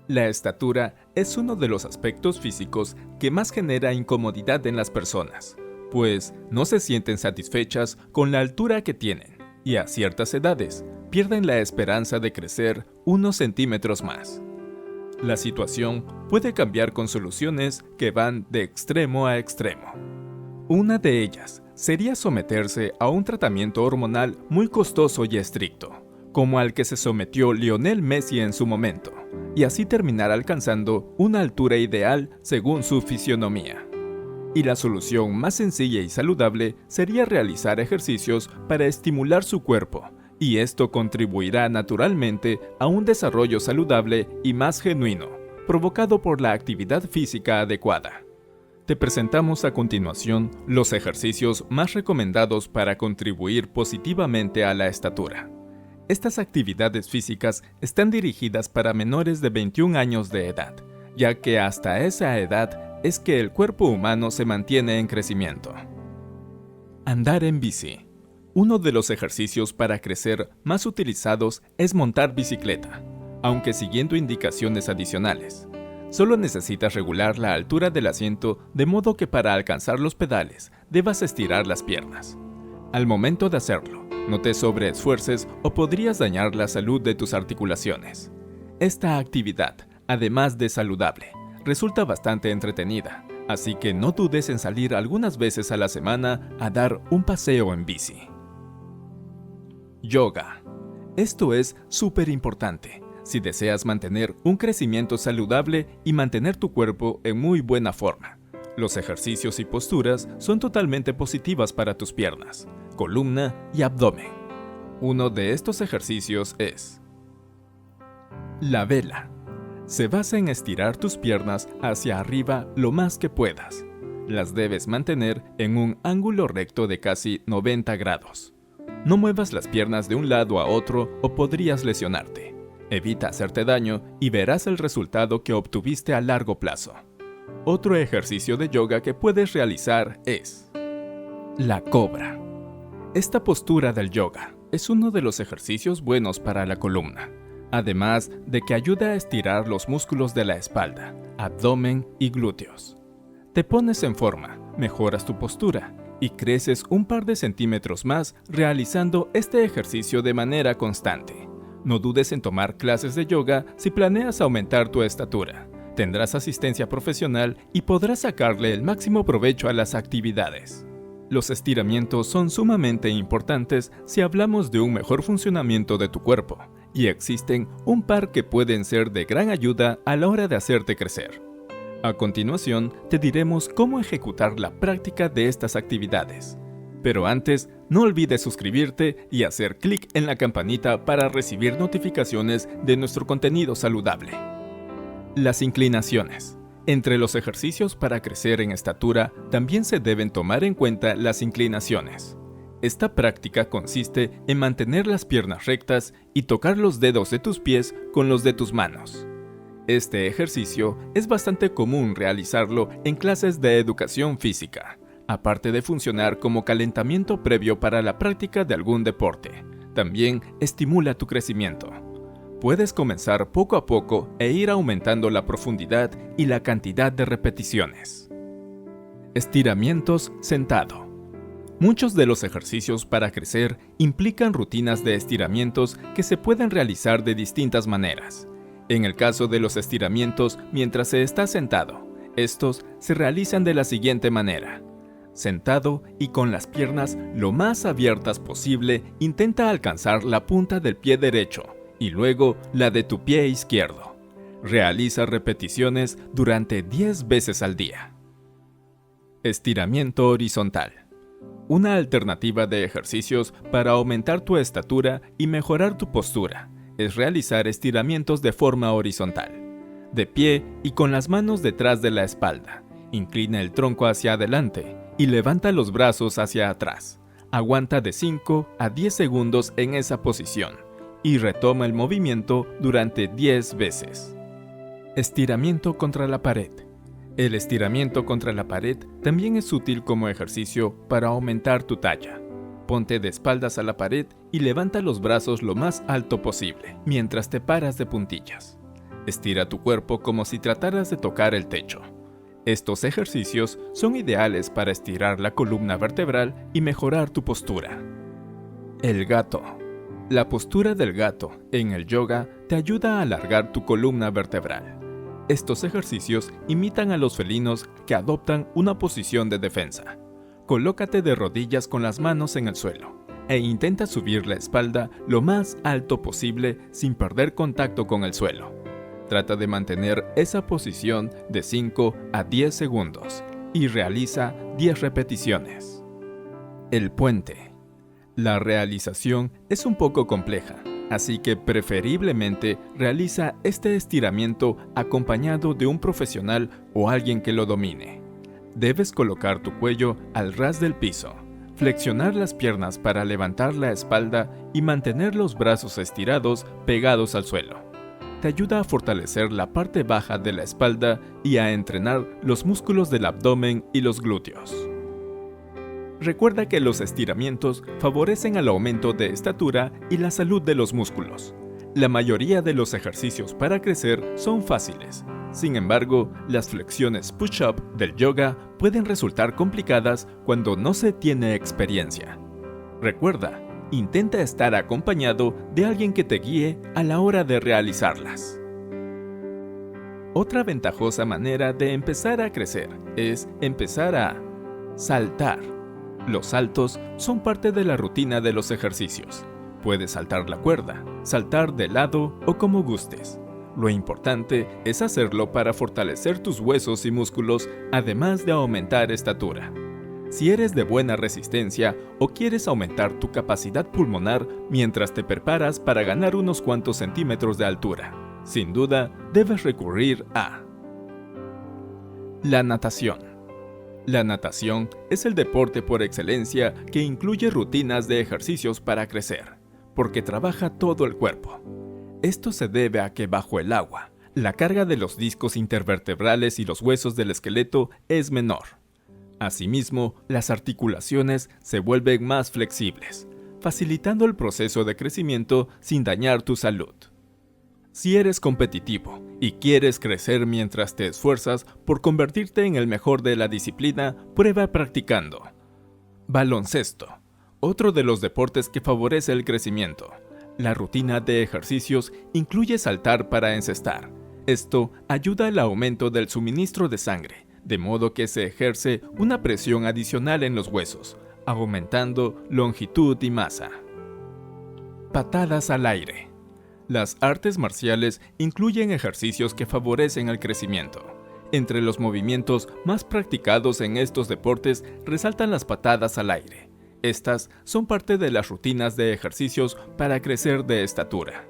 La estatura es uno de los aspectos físicos que más genera incomodidad en las personas, pues no se sienten satisfechas con la altura que tienen y a ciertas edades pierden la esperanza de crecer unos centímetros más. La situación puede cambiar con soluciones que van de extremo a extremo. Una de ellas sería someterse a un tratamiento hormonal muy costoso y estricto, como al que se sometió Lionel Messi en su momento, y así terminar alcanzando una altura ideal según su fisionomía. Y la solución más sencilla y saludable sería realizar ejercicios para estimular su cuerpo, y esto contribuirá naturalmente a un desarrollo saludable y más genuino, provocado por la actividad física adecuada. Te presentamos a continuación los ejercicios más recomendados para contribuir positivamente a la estatura. Estas actividades físicas están dirigidas para menores de 21 años de edad, ya que hasta esa edad es que el cuerpo humano se mantiene en crecimiento. Andar en bici. Uno de los ejercicios para crecer más utilizados es montar bicicleta, aunque siguiendo indicaciones adicionales. Solo necesitas regular la altura del asiento de modo que para alcanzar los pedales debas estirar las piernas. Al momento de hacerlo, no te sobreesfuerces o podrías dañar la salud de tus articulaciones. Esta actividad, además de saludable, resulta bastante entretenida, así que no dudes en salir algunas veces a la semana a dar un paseo en bici. Yoga. Esto es súper importante si deseas mantener un crecimiento saludable y mantener tu cuerpo en muy buena forma. Los ejercicios y posturas son totalmente positivas para tus piernas, columna y abdomen. Uno de estos ejercicios es la vela. Se basa en estirar tus piernas hacia arriba lo más que puedas. Las debes mantener en un ángulo recto de casi 90 grados. No muevas las piernas de un lado a otro o podrías lesionarte. Evita hacerte daño y verás el resultado que obtuviste a largo plazo. Otro ejercicio de yoga que puedes realizar es la cobra. Esta postura del yoga es uno de los ejercicios buenos para la columna, además de que ayuda a estirar los músculos de la espalda, abdomen y glúteos. Te pones en forma, mejoras tu postura y creces un par de centímetros más realizando este ejercicio de manera constante. No dudes en tomar clases de yoga si planeas aumentar tu estatura. Tendrás asistencia profesional y podrás sacarle el máximo provecho a las actividades. Los estiramientos son sumamente importantes si hablamos de un mejor funcionamiento de tu cuerpo, y existen un par que pueden ser de gran ayuda a la hora de hacerte crecer. A continuación, te diremos cómo ejecutar la práctica de estas actividades. Pero antes, no olvides suscribirte y hacer clic en la campanita para recibir notificaciones de nuestro contenido saludable. Las inclinaciones. Entre los ejercicios para crecer en estatura, también se deben tomar en cuenta las inclinaciones. Esta práctica consiste en mantener las piernas rectas y tocar los dedos de tus pies con los de tus manos. Este ejercicio es bastante común realizarlo en clases de educación física, aparte de funcionar como calentamiento previo para la práctica de algún deporte. También estimula tu crecimiento. Puedes comenzar poco a poco e ir aumentando la profundidad y la cantidad de repeticiones. Estiramientos sentado. Muchos de los ejercicios para crecer implican rutinas de estiramientos que se pueden realizar de distintas maneras. En el caso de los estiramientos mientras se está sentado, estos se realizan de la siguiente manera. Sentado y con las piernas lo más abiertas posible, intenta alcanzar la punta del pie derecho y luego la de tu pie izquierdo. Realiza repeticiones durante 10 veces al día. Estiramiento horizontal. Una alternativa de ejercicios para aumentar tu estatura y mejorar tu postura es realizar estiramientos de forma horizontal, de pie y con las manos detrás de la espalda. Inclina el tronco hacia adelante y levanta los brazos hacia atrás. Aguanta de 5 a 10 segundos en esa posición y retoma el movimiento durante 10 veces. Estiramiento contra la pared. El estiramiento contra la pared también es útil como ejercicio para aumentar tu talla. Ponte de espaldas a la pared y levanta los brazos lo más alto posible mientras te paras de puntillas. Estira tu cuerpo como si trataras de tocar el techo. Estos ejercicios son ideales para estirar la columna vertebral y mejorar tu postura. El gato. La postura del gato en el yoga te ayuda a alargar tu columna vertebral. Estos ejercicios imitan a los felinos que adoptan una posición de defensa. Colócate de rodillas con las manos en el suelo e intenta subir la espalda lo más alto posible sin perder contacto con el suelo. Trata de mantener esa posición de 5 a 10 segundos y realiza 10 repeticiones. El puente. La realización es un poco compleja, así que preferiblemente realiza este estiramiento acompañado de un profesional o alguien que lo domine. Debes colocar tu cuello al ras del piso, flexionar las piernas para levantar la espalda y mantener los brazos estirados pegados al suelo. Te ayuda a fortalecer la parte baja de la espalda y a entrenar los músculos del abdomen y los glúteos. Recuerda que los estiramientos favorecen al aumento de estatura y la salud de los músculos. La mayoría de los ejercicios para crecer son fáciles. Sin embargo, las flexiones push-up del yoga pueden resultar complicadas cuando no se tiene experiencia. Recuerda, intenta estar acompañado de alguien que te guíe a la hora de realizarlas. Otra ventajosa manera de empezar a crecer es empezar a saltar. Los saltos son parte de la rutina de los ejercicios. Puedes saltar la cuerda, saltar de lado o como gustes. Lo importante es hacerlo para fortalecer tus huesos y músculos, además de aumentar estatura. Si eres de buena resistencia o quieres aumentar tu capacidad pulmonar mientras te preparas para ganar unos cuantos centímetros de altura, sin duda debes recurrir a la natación. La natación es el deporte por excelencia que incluye rutinas de ejercicios para crecer, porque trabaja todo el cuerpo. Esto se debe a que bajo el agua, la carga de los discos intervertebrales y los huesos del esqueleto es menor. Asimismo, las articulaciones se vuelven más flexibles, facilitando el proceso de crecimiento sin dañar tu salud. Si eres competitivo y quieres crecer mientras te esfuerzas por convertirte en el mejor de la disciplina, prueba practicando. Baloncesto. Otro de los deportes que favorece el crecimiento. La rutina de ejercicios incluye saltar para encestar. Esto ayuda al aumento del suministro de sangre, de modo que se ejerce una presión adicional en los huesos, aumentando longitud y masa. Patadas al aire. Las artes marciales incluyen ejercicios que favorecen el crecimiento. Entre los movimientos más practicados en estos deportes resaltan las patadas al aire. Estas son parte de las rutinas de ejercicios para crecer de estatura.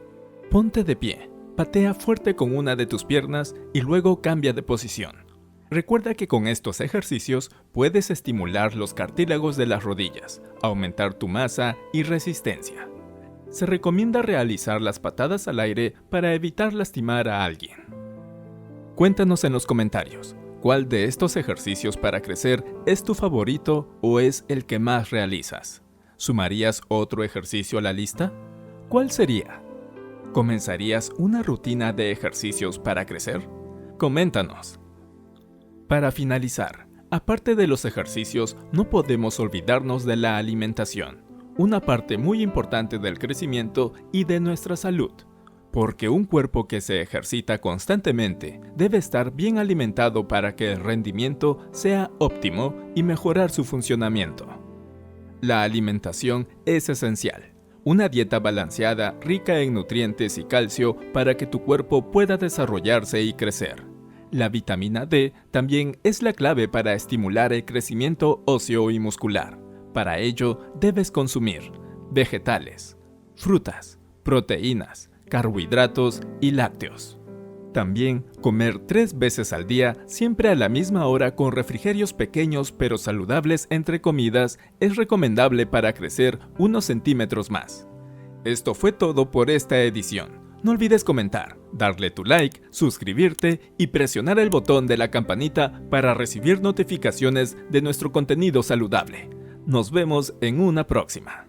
Ponte de pie, patea fuerte con una de tus piernas y luego cambia de posición. Recuerda que con estos ejercicios puedes estimular los cartílagos de las rodillas, aumentar tu masa y resistencia. Se recomienda realizar las patadas al aire para evitar lastimar a alguien. Cuéntanos en los comentarios, ¿cuál de estos ejercicios para crecer es tu favorito o es el que más realizas? ¿Sumarías otro ejercicio a la lista? ¿Cuál sería? ¿Comenzarías una rutina de ejercicios para crecer? Coméntanos. Para finalizar, aparte de los ejercicios, no podemos olvidarnos de la alimentación, una parte muy importante del crecimiento y de nuestra salud, porque un cuerpo que se ejercita constantemente debe estar bien alimentado para que el rendimiento sea óptimo y mejorar su funcionamiento. La alimentación es esencial. Una dieta balanceada, rica en nutrientes y calcio para que tu cuerpo pueda desarrollarse y crecer. La vitamina D también es la clave para estimular el crecimiento óseo y muscular. Para ello, debes consumir vegetales, frutas, proteínas, carbohidratos y lácteos. También comer 3 veces al día, siempre a la misma hora con refrigerios pequeños pero saludables entre comidas, es recomendable para crecer unos centímetros más. Esto fue todo por esta edición. No olvides comentar, darle tu like, suscribirte y presionar el botón de la campanita para recibir notificaciones de nuestro contenido saludable. Nos vemos en una próxima.